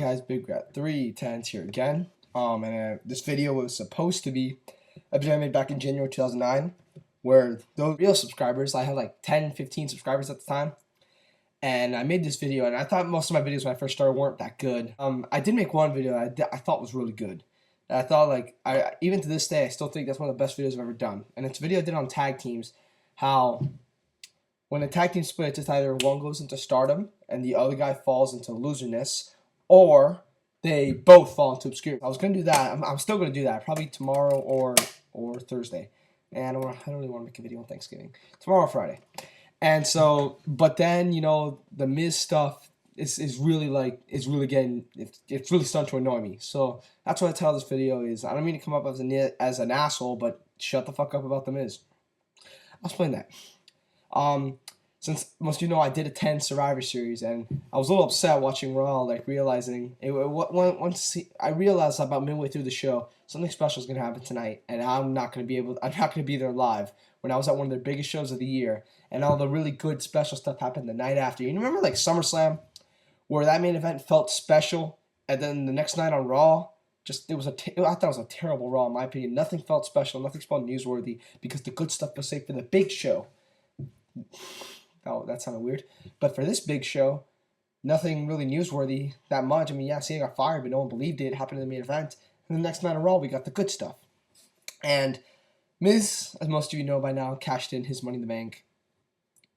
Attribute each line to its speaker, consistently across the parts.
Speaker 1: guys, Big Rat 310s here again. This video was supposed to be a video I made back in January 2009, where those real subscribers, I had like 10, 15 subscribers at the time, and I made this video, and I thought most of my videos when I first started weren't that good. I did make one video I thought was really good. And I thought, even to this day, I still think that's one of the best videos I've ever done. And it's a video I did on tag teams, how when a tag team splits, it's either one goes into stardom and the other guy falls into loserness, or they both fall into obscurity. I was gonna do that. I'm still gonna do that. Probably tomorrow or Thursday. And I don't really want to make a video on Thanksgiving. Tomorrow or Friday. And so, but then the Miz stuff is really it's really starting to annoy me. So that's what I tell this video is. I don't mean to come up as an asshole, but shut the fuck up about the Miz. I'll explain that. Since most of you know, I did attend Survivor Series, and I was a little upset watching Raw, realizing I realized about midway through the show something special is gonna happen tonight, and I'm not gonna be there live. When I was at one of their biggest shows of the year, and all the really good special stuff happened the night after. You remember SummerSlam, where that main event felt special, and then the next night on Raw, I thought it was a terrible Raw in my opinion. Nothing felt special, nothing felt newsworthy, because the good stuff was saved for the big show. Oh, that sounded weird. But for this big show, nothing really newsworthy that much. I mean, yeah, Cena got fired, but no one believed it. It happened in the main event. And the next night on Raw, we got the good stuff. And Miz, as most of you know by now, cashed in his Money in the Bank.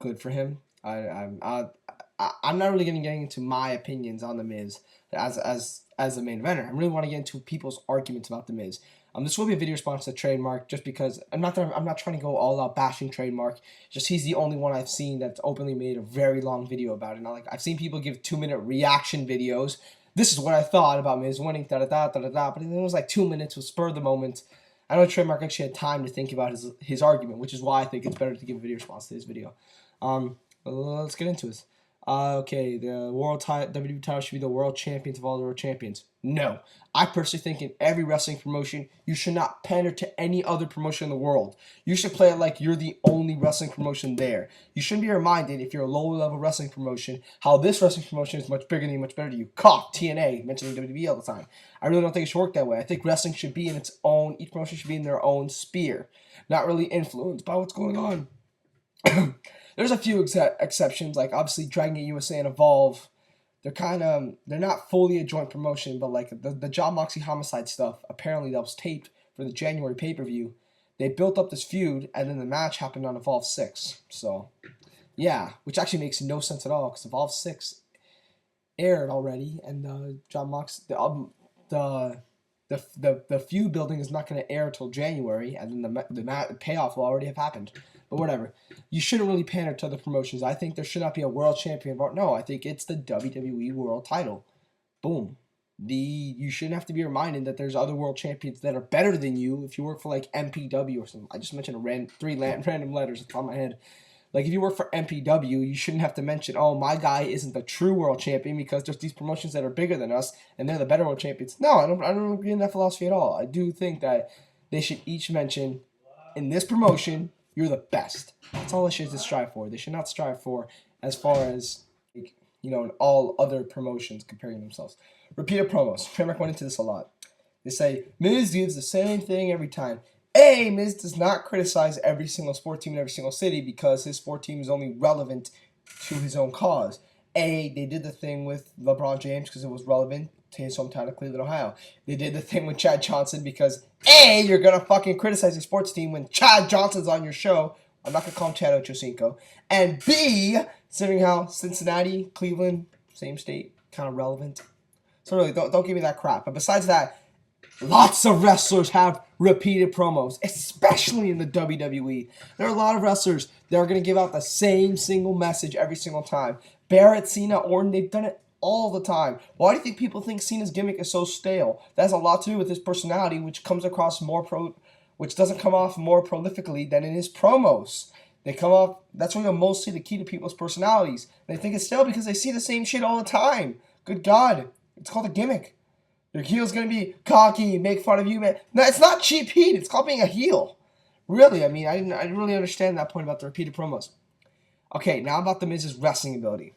Speaker 1: Good for him. I'm not really going to get into my opinions on the Miz as the main eventer. I really want to get into people's arguments about the Miz. This will be a video response to Trademark, just because I'm not trying to go all out bashing Trademark. Just he's the only one I've seen that's openly made a very long video about it. Now, I've seen people give 2-minute reaction videos. This is what I thought about Miz winning, da da da da da da. But it was 2 minutes, was spur of the moment. I know Trademark actually had time to think about his argument, which is why I think it's better to give a video response to his video. Let's get into it. Okay, the world WWE title should be the world champions of all the world champions. No. I personally think in every wrestling promotion, you should not pander to any other promotion in the world. You should play it like you're the only wrestling promotion there. You shouldn't be reminded, if you're a lower-level wrestling promotion, how this wrestling promotion is much bigger than you, much better than you. Cough, TNA, mentioning WWE all the time. I really don't think it should work that way. I think wrestling should be in its own, each promotion should be in their own sphere, not really influenced by what's going on. There's a few exceptions, obviously Dragon Gate USA and Evolve. They're not fully a joint promotion, but the Jon Moxley Homicide stuff, apparently that was taped for the January pay-per-view. They built up this feud, and then the match happened on Evolve 6. So, yeah, which actually makes no sense at all, because Evolve 6 aired already, and Jon Moxley, the feud building is not going to air till January, and then the payoff will already have happened. But whatever. You shouldn't really pander to other promotions. I think there should not be a world champion. No, I think it's the WWE World Title. Boom. You shouldn't have to be reminded that there's other world champions that are better than you if you work for MPW or something. I just mentioned three random letters at the top of my head. If you work for MPW, you shouldn't have to mention, oh, my guy isn't the true world champion because there's these promotions that are bigger than us and they're the better world champions. No, I don't agree in that philosophy at all. I do think that they should each mention, in this promotion, you're the best. That's all they should strive for. They should not strive for as far as, in all other promotions comparing themselves. Repeated promos. Trademark went into this a lot. They say, Miz gives the same thing every time. Miz does not criticize every single sport team in every single city because his sport team is only relevant to his own cause. They did the thing with LeBron James because it was relevant to his hometown of Cleveland, Ohio. They did the thing with Chad Johnson because you're gonna fucking criticize your sports team when Chad Johnson's on your show. I'm not gonna call him Chad Ochocinco. And B, considering how Cincinnati, Cleveland, same state, kind of relevant. So really, don't give me that crap. But besides that, lots of wrestlers have repeated promos, especially in the WWE. There are a lot of wrestlers that are gonna give out the same single message every single time. Barrett, Cena, Orton, they've done it all the time. Why do you think people think Cena's gimmick is so stale? That has a lot to do with his personality, which doesn't come off more prolifically than in his promos. They come off. That's really mostly the key to people's personalities. They think it's stale because they see the same shit all the time. Good God, it's called a gimmick. Your heel's gonna be cocky, make fun of you, man. No, it's not cheap heat. It's called being a heel. Really, I didn't really understand that point about the repeated promos. Okay, now about the Miz's wrestling ability.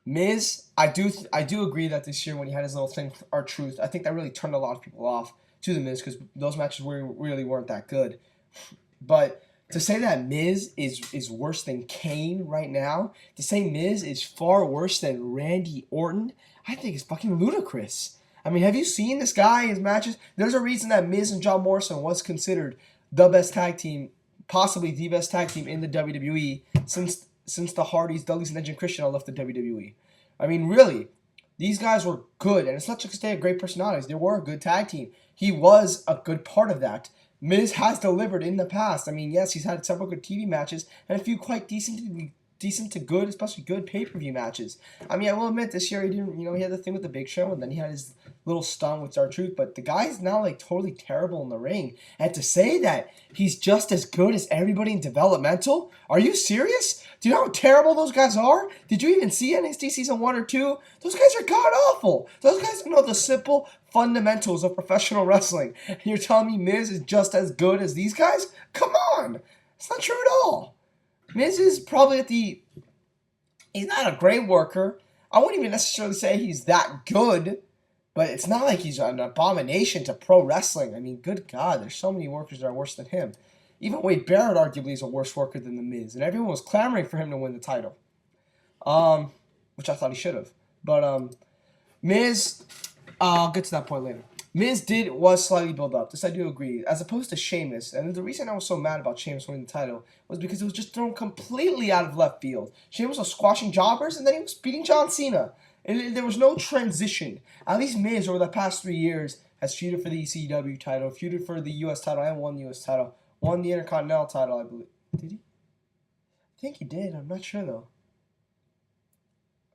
Speaker 1: Miz, I do agree that this year when he had his little thing, R-Truth, I think that really turned a lot of people off to the Miz because those matches really weren't that good. But to say that Miz is worse than Kane right now, to say Miz is far worse than Randy Orton, I think is fucking ludicrous. I mean, have you seen this guy, his matches? There's a reason that Miz and John Morrison was considered the best tag team, possibly the best tag team in the WWE since the Hardys, Dudleys, and Edge and Christian all left the WWE. I mean, really, these guys were good, and it's not just because they had great personalities. They were a good tag team. He was a good part of that. Miz has delivered in the past. I mean, yes, he's had several good TV matches and a few quite decent to good, especially good pay-per-view matches. I mean, I will admit this year he didn't, he had the thing with the Big Show and then he had his little stun with R-Truth, but the guy's now like totally terrible in the ring. And to say that he's just as good as everybody in developmental, are you serious? Do you know how terrible those guys are? Did you even see NXT season 1 or 2? Those guys are god awful. Those guys don't know the simple fundamentals of professional wrestling. And you're telling me Miz is just as good as these guys? Come on. It's not true at all. Miz is probably he's not a great worker. I wouldn't even necessarily say he's that good, but it's not like he's an abomination to pro wrestling. I mean, good God, there's so many workers that are worse than him. Even Wade Barrett arguably is a worse worker than The Miz, and everyone was clamoring for him to win the title, which I thought he should have. But Miz, I'll get to that point later. Miz was slightly built up. This I do agree. As opposed to Sheamus. And the reason I was so mad about Sheamus winning the title was because it was just thrown completely out of left field. Sheamus was squashing jobbers and then he was beating John Cena. And there was no transition. At least Miz over the past 3 years has feuded for the ECW title, feuded for the US title, and won the US title. Won the Intercontinental title, I believe. Did he? I think he did. I'm not sure though.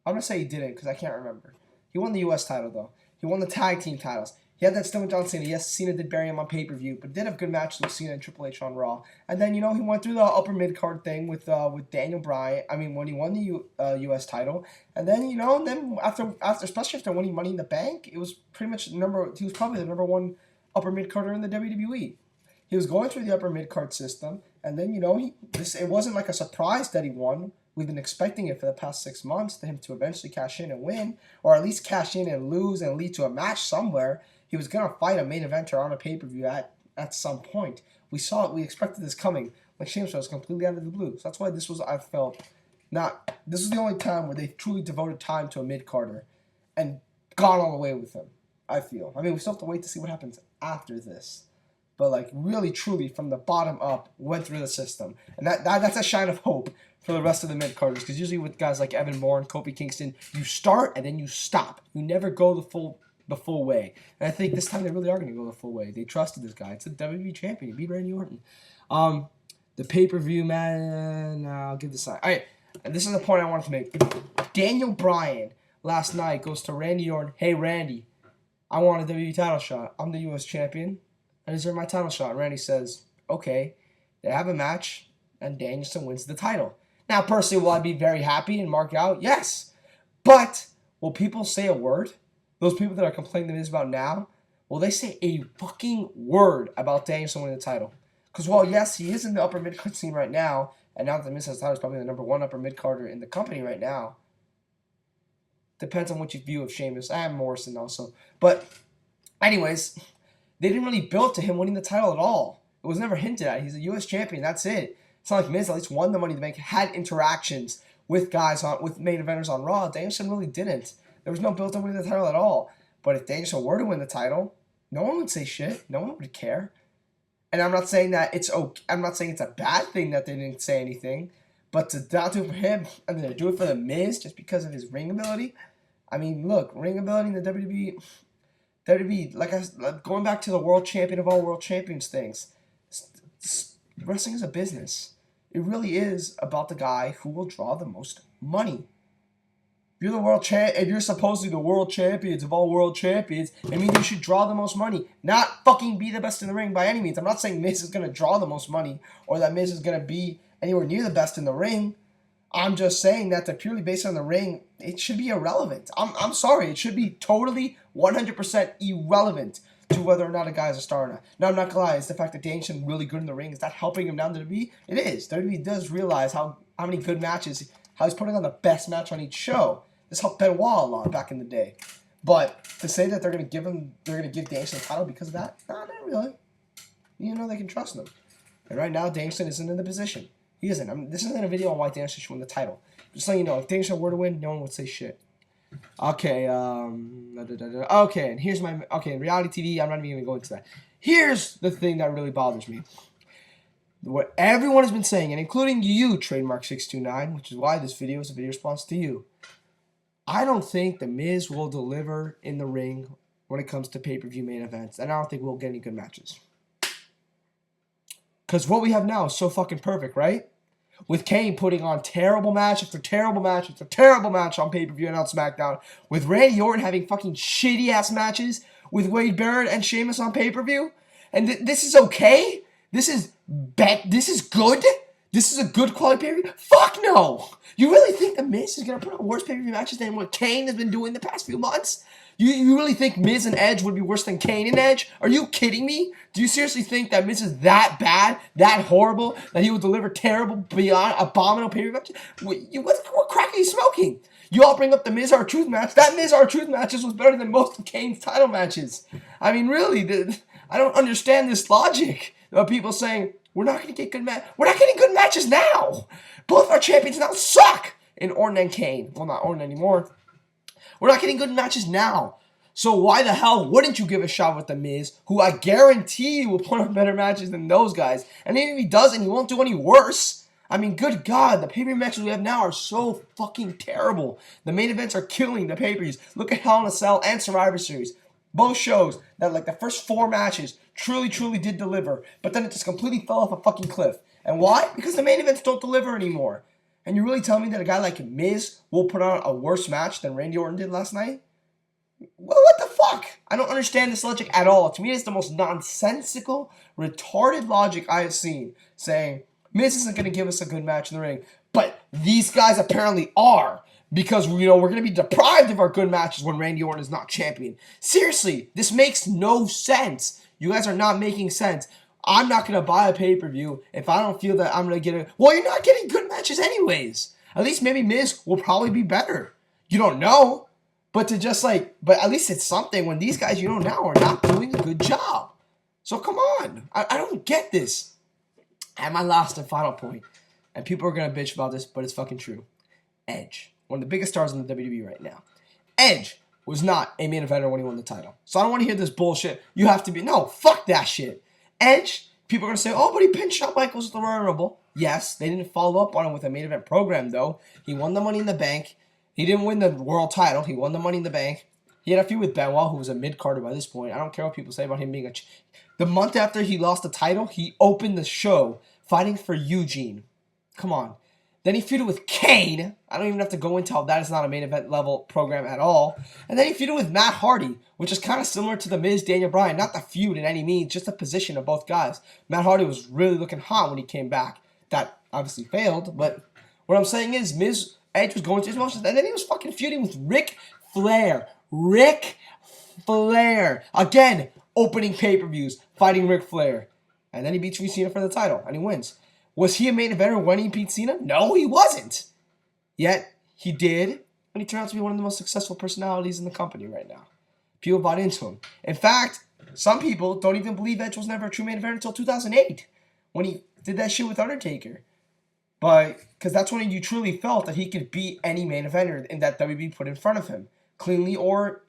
Speaker 1: I'm going to say he didn't because I can't remember. He won the US title though. He won the tag team titles. He had that stint with John Cena. Yes, Cena did bury him on pay-per-view, but did have good matches with Cena and Triple H on Raw. And then, he went through the upper mid-card thing with Daniel Bryan. I mean, when he won the U.S. title. And then, after especially after winning Money in the Bank, it was pretty much he was probably the number one upper mid-carder in the WWE. He was going through the upper mid-card system, and then, it wasn't like a surprise that he won. We've been expecting it for the past 6 months for him to eventually cash in and win, or at least cash in and lose and lead to a match somewhere. He was going to fight a main eventer on a pay-per-view at some point. We saw it. We expected this coming. Like Sheamus was completely out of the blue. So that's why this was the only time where they truly devoted time to a mid-carder and gone all the way with him, I feel. I mean, we still have to wait to see what happens after this. But like really, truly, from the bottom up, went through the system. And that's a shine of hope for the rest of the mid-carders. Because usually with guys like Evan Bourne, Kofi Kingston, you start and then you stop. You never go the full way. And I think this time they really are going to go the full way. They trusted this guy. It's a WWE champion. He beat Randy Orton. The pay-per-view, man, I'll give this side. All right, and this is the point I wanted to make. Daniel Bryan last night goes to Randy Orton. Hey, Randy, I want a WWE title shot. I'm the U.S. champion. I deserve my title shot. Randy says, okay. They have a match, and Danielson wins the title. Now, personally, will I be very happy and mark out? Yes. But will people say a word? Those people that are complaining this about now, will they say a fucking word about Danielson winning the title? Because while, yes, he is in the upper mid-card scene right now, and now that the Miz has title, is probably the number one upper mid-carder in the company right now. Depends on what you view of Sheamus and Morrison also. But anyways, they didn't really build to him winning the title at all. It was never hinted at. He's a U.S. champion. That's it. It's not like Miz at least won the Money in the Bank, had interactions with with main eventers on Raw. Danielson really didn't. There was no build to winning the title at all. But if Danielson were to win the title, no one would say shit. No one would care. And I'm not saying that it's okay. I'm not saying it's a bad thing that they didn't say anything. But to not do it for him and then to do it for the Miz just because of his ring ability. I mean, look, ring ability in the WWE, like going back to the world champion of all world champions things. Wrestling is a business. It really is about the guy who will draw the most money. You're the world if you're supposedly the world champions of all world champions, I mean you should draw the most money. Not fucking be the best in the ring by any means. I'm not saying Miz is going to draw the most money or that Miz is going to be anywhere near the best in the ring. I'm just saying that they're purely based on the ring. It should be irrelevant. I'm sorry. It should be totally 100% irrelevant to whether or not a guy is a star or not. Now, I'm not going to lie. It's the fact that Danielson really good in the ring. Is that helping him down to WWE? It is. WWE does realize how many good matches, how he's putting on the best match on each show. This helped Benoit a lot back in the day. But to say that they're gonna give Danielson the title because of that, nah, not really. You know they can trust him. And right now, Danielson isn't in the position. He isn't. I mean, this isn't a video on why Danielson should win the title. Just letting you know, if Danielson were to win, no one would say shit. Okay, okay, and here's my, okay, in reality TV, I'm not even going to go into that. Here's the thing that really bothers me. What everyone has been saying, and including you, Trademark629, which is why this video is a video response to you. I don't think The Miz will deliver in the ring when it comes to pay-per-view main events, and I don't think we'll get any good matches. Because what we have now is so fucking perfect, right? With Kane putting on terrible match after terrible match after terrible match on pay-per-view and on SmackDown. With Randy Orton having fucking shitty-ass matches with Wade Barrett and Sheamus on pay-per-view. And this is okay? This is good? This is a good quality pay-per-view? Fuck no! You really think The Miz is going to put on worse pay-per-view matches than what Kane has been doing the past few months? You really think Miz and Edge would be worse than Kane and Edge? Are you kidding me? Do you seriously think that Miz is that bad, that horrible, that he will deliver terrible, beyond abominable pay-per-view matches? What crack are you smoking? You all bring up the Miz R-Truth match. That Miz R-Truth matches was better than most of Kane's title matches. I mean, really, I don't understand this logic of people saying, we're not going to get good matches. We're not getting good matches now. Both our champions now suck in Orton and Kane. Well, not Orton anymore. We're not getting good matches now. So why the hell wouldn't you give a shot with The Miz, who I guarantee will put on better matches than those guys? And even if he doesn't, he won't do any worse. I mean, good God, the pay-per-view matches we have now are so fucking terrible. The main events are killing the pay-per-views. Look at Hell in a Cell and Survivor Series. Both shows that, like, the first 4 matches truly did deliver, but then it just completely fell off a fucking cliff. And why? Because the main events don't deliver anymore. And you really tell me that a guy like Miz will put on a worse match than Randy Orton did last night? Well, what the fuck? I don't understand this logic at all. To me, it's the most nonsensical, retarded logic I have seen, saying Miz isn't going to give us a good match in the ring, but these guys apparently are, because, you know, we're going to be deprived of our good matches when Randy Orton is not champion. Seriously, this makes no sense. You guys are not making sense. I'm not going to buy a pay-per-view if I don't feel that I'm going to get a... Well, you're not getting good matches anyways. At least maybe Miz will probably be better. You don't know. But to just like... But at least it's something when these guys you know now are not doing a good job. So come on. I don't get this. And my last and final point. And people are going to bitch about this, but it's fucking true. Edge. One of the biggest stars in the WWE right now. Edge was not a main eventer when he won the title. So I don't want to hear this bullshit. You have to be... No, fuck that shit. Edge, people are going to say, oh, but he pinned Shawn Michaels at the Royal Rumble. Yes, they didn't follow up on it with a main event program, though. He won the Money in the Bank. He didn't win the world title. He won the Money in the Bank. He had a feud with Benoit, who was a mid-carder by this point. I don't care what people say about him being a... The month after he lost the title, he opened the show fighting for Eugene. Come on. Then he feuded with Kane. I don't even have to go into how that is not a main event level program at all. And then he feuded with Matt Hardy, which is kind of similar to the Miz, Daniel Bryan. Not the feud in any means, just the position of both guys. Matt Hardy was really looking hot when he came back. That obviously failed, but what I'm saying is Edge was going through his motions, and then he was fucking feuding with Ric Flair. Ric Flair. Again, opening pay-per-views, fighting Ric Flair. And then he beats Cena for the title, and he wins. Was he a main eventer when he beat Cena? No, he wasn't. Yet, he did, and he turned out to be one of the most successful personalities in the company right now. People bought into him. In fact, some people don't even believe Edge was never a true main eventer until 2008, when he did that shit with Undertaker. But, because that's when you truly felt that he could beat any main eventer in that WWE put in front of him. Cleanly or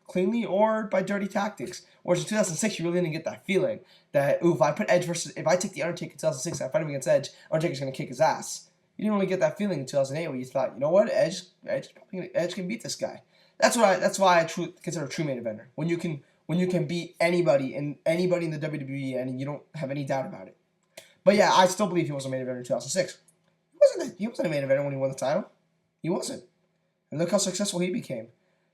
Speaker 1: by dirty tactics. Whereas in 2006, you really didn't get that feeling that, ooh, if I take the Undertaker in 2006 and I fight him against Edge, Undertaker's going to kick his ass. You didn't really get that feeling in 2008 where you thought, you know what, Edge can beat this guy. That's why I consider a true main eventer. When you can beat anybody in the WWE and you don't have any doubt about it. But yeah, I still believe he was a main eventer in 2006. He wasn't a main eventer when he won the title. He wasn't. And look how successful he became.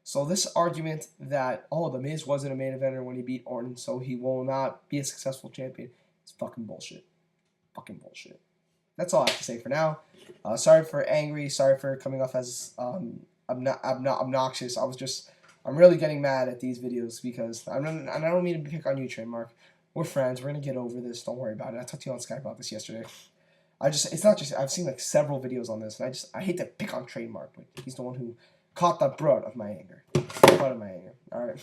Speaker 1: So this argument that, oh, The Miz wasn't a main eventer when he beat Orton, so he will not be a successful champion, is fucking bullshit. Fucking bullshit. That's all I have to say for now. Sorry for angry. Sorry for coming off as obnoxious. I'm really getting mad at these videos because I don't mean to pick on you, Trademark. We're friends. We're gonna get over this. Don't worry about it. I talked to you on Skype about this yesterday. It's not just, I've seen like several videos on this, and I hate to pick on Trademark, but he's the one who caught the brunt of my anger. Alright.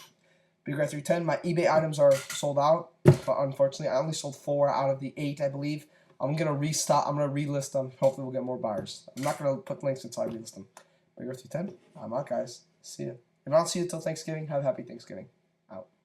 Speaker 1: Big Red 310. My eBay items are sold out, but unfortunately, I only sold 4 out of the 8, I believe. I'm gonna restock. I'm gonna relist them. Hopefully, we'll get more buyers. I'm not gonna put links until I relist them. Big Red 310. I'm out, guys. See you. If I don't see you until Thanksgiving, have a happy Thanksgiving. Out.